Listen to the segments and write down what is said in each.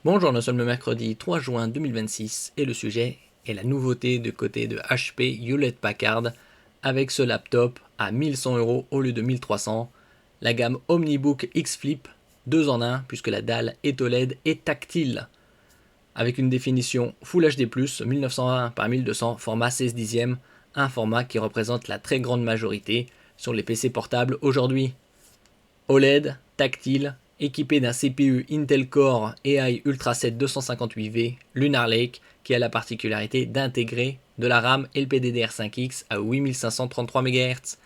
Bonjour, nous sommes le mercredi 3 juin 2026 et le sujet est la nouveauté de côté de HP Hewlett-Packard avec ce laptop à 1100 € au lieu de 1300, la gamme OmniBook X Flip 2 en 1 puisque la dalle est OLED et tactile avec une définition Full HD+, 1920 par 1200, format 16 dixièmes, un format qui représente la très grande majorité sur les PC portables aujourd'hui. OLED, tactile, équipé d'un CPU Intel Core AI Ultra 7 258V Lunar Lake qui a la particularité d'intégrer de la RAM LPDDR5X à 8533 MHz.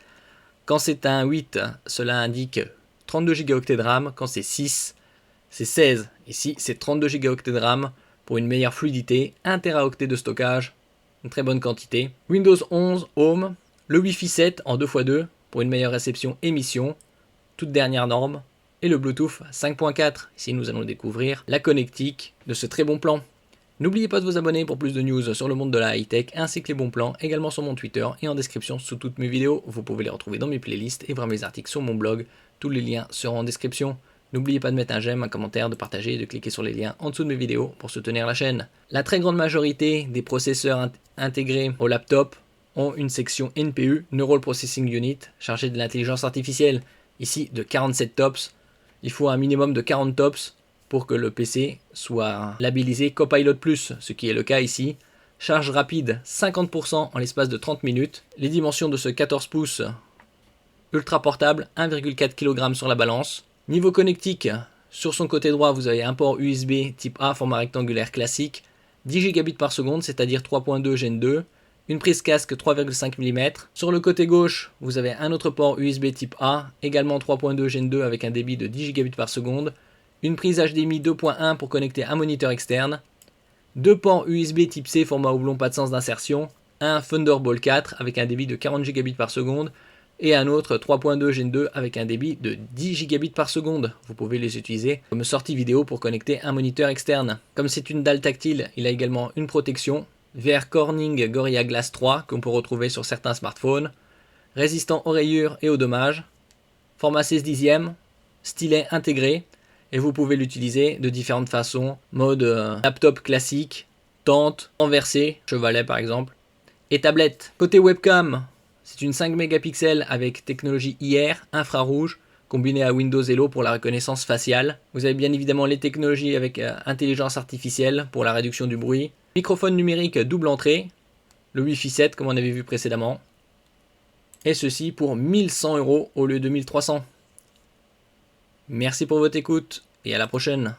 Quand c'est un 8, cela indique 32 Go de RAM, quand c'est 6, c'est 16. Ici, c'est 32 Go de RAM pour une meilleure fluidité, 1 Teraoctet de stockage, une très bonne quantité. Windows 11 Home, le Wi-Fi 7 en 2x2 pour une meilleure réception émission, toute dernière norme, et le Bluetooth 5.4. Ici, nous allons découvrir la connectique de ce très bon plan. N'oubliez pas de vous abonner pour plus de news sur le monde de la high-tech ainsi que les bons plans, également sur mon Twitter et en description sous toutes mes vidéos. Vous pouvez les retrouver dans mes playlists et voir mes articles sur mon blog. Tous les liens seront en description. N'oubliez pas de mettre un j'aime, un commentaire, de partager et de cliquer sur les liens en dessous de mes vidéos pour soutenir la chaîne. La très grande majorité des processeurs intégrés au laptop ont une section NPU, Neural Processing Unit, chargée de l'intelligence artificielle. Ici, de 47 TOPS. Il faut un minimum de 40 TOPS pour que le PC soit labellisé Copilot+, ce qui est le cas ici. Charge rapide 50% en l'espace de 30 minutes. Les dimensions de ce 14 pouces ultra portable, 1,4 kg sur la balance. Niveau connectique, sur son côté droit, vous avez un port USB type A format rectangulaire classique, 10 gigabits par seconde, c'est-à-dire 3.2 Gen 2, une prise casque 3,5 mm. Sur le côté gauche, vous avez un autre port USB type A, également 3.2 Gen 2 avec un débit de 10 gigabits par seconde, une prise HDMI 2.1 pour connecter un moniteur externe, deux ports USB type C format houblon pas de sens d'insertion, un Thunderbolt 4 avec un débit de 40 gigabits par seconde, et un autre 3.2 Gen 2 avec un débit de 10 gigabits par seconde. Vous pouvez les utiliser comme sortie vidéo pour connecter un moniteur externe. Comme c'est une dalle tactile, il a également une protection VR Corning Gorilla Glass 3 qu'on peut retrouver sur certains smartphones, résistant aux rayures et aux dommages, format 16 dixièmes, stylet intégré, et vous pouvez l'utiliser de différentes façons, mode laptop classique, tente, renversé, chevalet par exemple, et tablette. Côté webcam, c'est une 5 mégapixels avec technologie IR, infrarouge, combinée à Windows Hello pour la reconnaissance faciale. Vous avez bien évidemment les technologies avec intelligence artificielle pour la réduction du bruit. Microphone numérique double entrée, le Wi-Fi 7 comme on avait vu précédemment. Et ceci pour 1100 € au lieu de 1300. Merci pour votre écoute et à la prochaine.